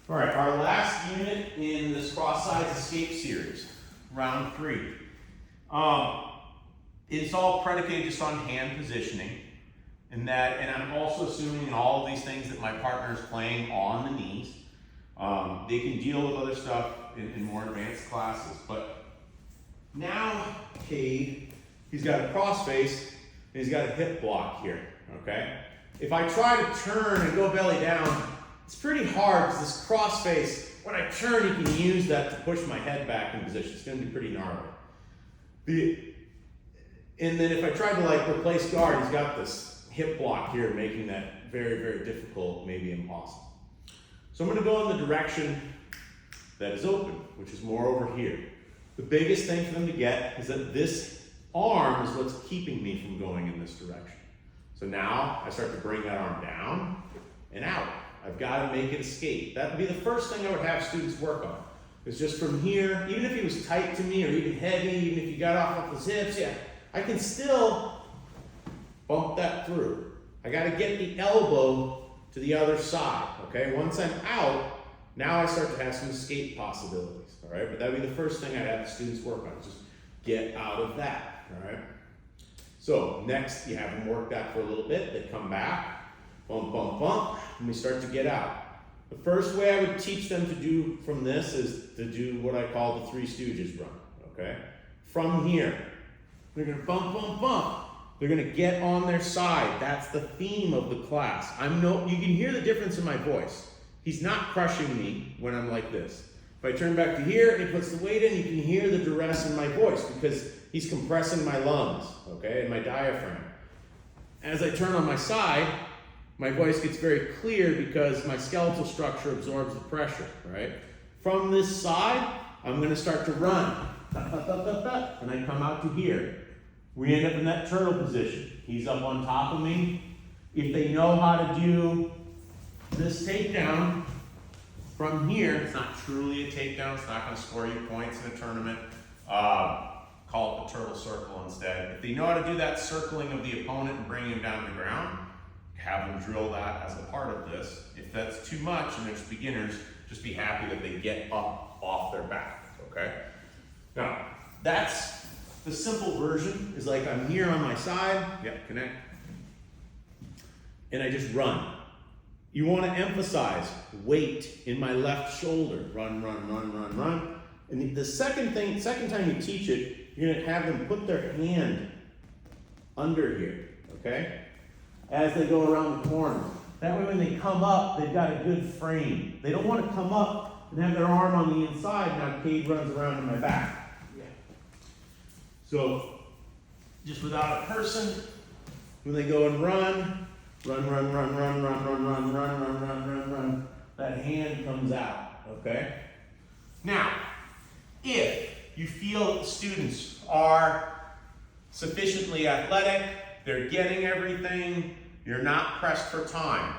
All right, our last unit in this cross-sides escape series, round 3. It's all predicated just on hand positioning, and I'm also assuming in all of these things that my partner is playing on the knees. They can deal with other stuff in more advanced classes, but now Cade, he's got a cross face and he's got a hip block here, okay? If I try to turn and go belly down, it's pretty hard because this cross face, when I turn, you can use that to push my head back in position. It's going to be pretty gnarly. And then if I try to like replace guard, he's got this hip block here, making that very, very difficult, maybe impossible. So I'm going to go in the direction that is open, which is more over here. The biggest thing for them to get is that this arm is what's keeping me from going in this direction. So now I start to bring that arm down and out. I've got to make it escape. That would be the first thing I would have students work on. Is just from here, even if he was tight to me or even heavy, even if he got off his hips, yeah, I can still bump that through. I got to get the elbow to the other side, okay? Once I'm out, now I start to have some escape possibilities, all right? But that would be the first thing I'd have the students work on, just get out of that, all right? So next, you have them work that for a little bit. They come back. Bump, bump, bump, and we start to get out. The first way I would teach them to do from this is to do what I call the Three Stooges run, okay? From here, they're gonna bump, bump, bump. They're gonna get on their side. That's the theme of the class. You can hear the difference in my voice. He's not crushing me when I'm like this. If I turn back to here and he puts the weight in, you can hear the duress in my voice because he's compressing my lungs, okay, and my diaphragm. As I turn on my side, my voice gets very clear because my skeletal structure absorbs the pressure, right? From this side, I'm gonna start to run. And I come out to here. We end up in that turtle position. He's up on top of me. If they know how to do this takedown from here, it's not truly a takedown. It's not gonna score you points in a tournament. Call it the turtle circle instead. If they know how to do that circling of the opponent and bringing him down to the ground, have them drill that as a part of this. If that's too much and there's beginners, just be happy that they get up off their back, okay? Now, that's the simple version, is like I'm here on my side, yep, connect, and I just run. You wanna emphasize weight in my left shoulder. Run, run, run, run, run. And the second time you teach it, you're gonna have them put their hand under here, okay? As they go around the corner. That way when they come up, they've got a good frame. They don't want to come up and have their arm on the inside. Now Cade runs around in my back. Yeah. So, just without a person, when they go and run, run, run, run, run, run, run, run, run, run, run, run, run, that hand comes out, okay? Now, if you feel that the students are sufficiently athletic, they're getting everything, you're not pressed for time,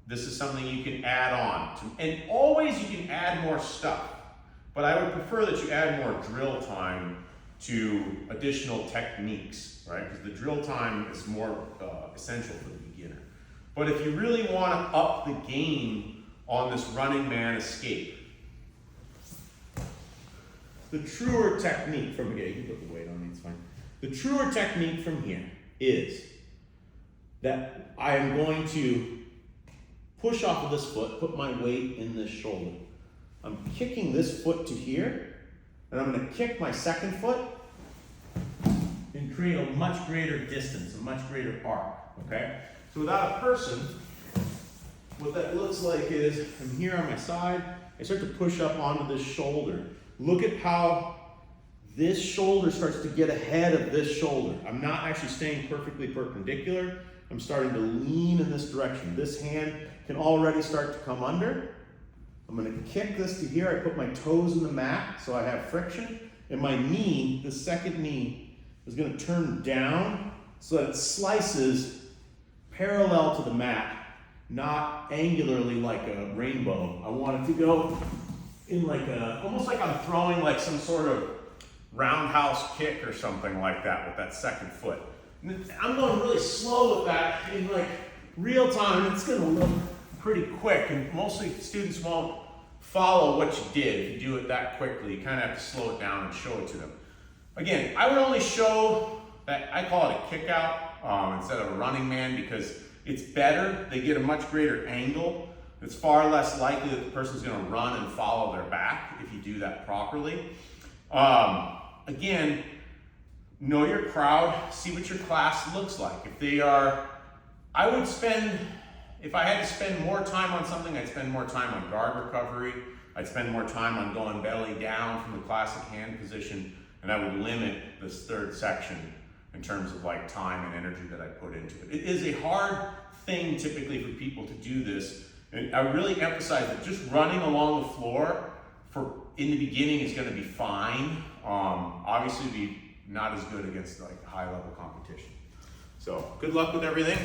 this is something you can add on to. And always you can add more stuff, but I would prefer that you add more drill time to additional techniques, right? Because the drill time is more essential for the beginner. But if you really want to up the game on this running man escape, the truer technique from here, you can put the weight on me, it's fine. The truer technique from here is that I am going to push off of this foot, put my weight in this shoulder. I'm kicking this foot to here, and I'm going to kick my second foot and create a much greater distance, a much greater arc, okay? So without a person, what that looks like is I'm here on my side, I start to push up onto this shoulder. Look at how this shoulder starts to get ahead of this shoulder. I'm not actually staying perfectly perpendicular. I'm starting to lean in this direction. This hand can already start to come under. I'm gonna kick this to here. I put my toes in the mat so I have friction. And my knee, the second knee, is gonna turn down so that it slices parallel to the mat, not angularly like a rainbow. I want it to go in like almost like I'm throwing like some sort of roundhouse kick or something like that with that second foot. And I'm going really slow with that in like real time. It's gonna look pretty quick, and mostly students won't follow what you did. If you do it that quickly, you kind of have to slow it down and show it to them. Again, I would only show that, I call it a kick out instead of a running man, because it's better. They get a much greater angle. It's far less likely that the person's going to run and follow their back if you do that properly. Again, know your crowd, see what your class looks like. If they are, I would spend, if I had to spend more time on something, I'd spend more time on guard recovery. I'd spend more time on going belly down from the classic hand position, and I would limit this third section in terms of like time and energy that I put into it. It is a hard thing typically for people to do this. And I really emphasize that just running along the floor in the beginning is going to be fine. Obviously, be not as good against like high level competition. So good luck with everything.